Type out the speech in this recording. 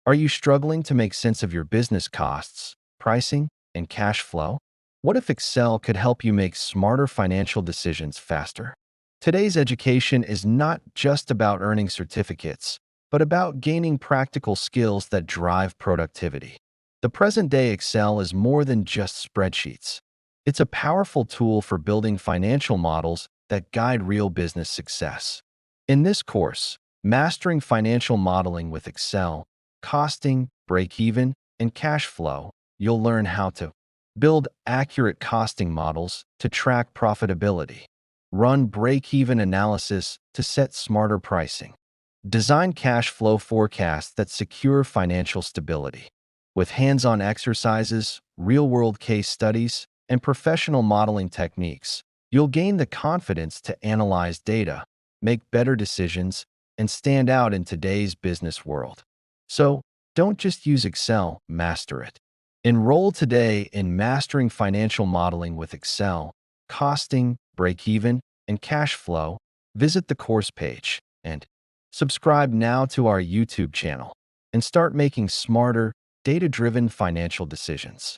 Are you struggling to make sense of your business costs, pricing, and cash flow? What if Excel could help you make smarter financial decisions faster? Today's education is not just about earning certificates, but about gaining practical skills that drive productivity. The present-day Excel is more than just spreadsheets. It's a powerful tool for building financial models that guide real business success. In this course, Mastering Financial Modeling with Excel, Costing, Break-Even, and Cash Flow, you'll learn how to build accurate costing models to track profitability, run break-even analysis to set smarter pricing, design cash flow forecasts that secure financial stability. With hands-on exercises, real-world case studies, and professional modeling techniques, you'll gain the confidence to analyze data, make better decisions, and stand out in today's business world. So, don't just use Excel, master it. Enroll today in Mastering Financial Modeling with Excel, Costing, Break-Even, and Cash Flow. Visit the course page and subscribe now to our YouTube channel and start making smarter, data-driven financial decisions.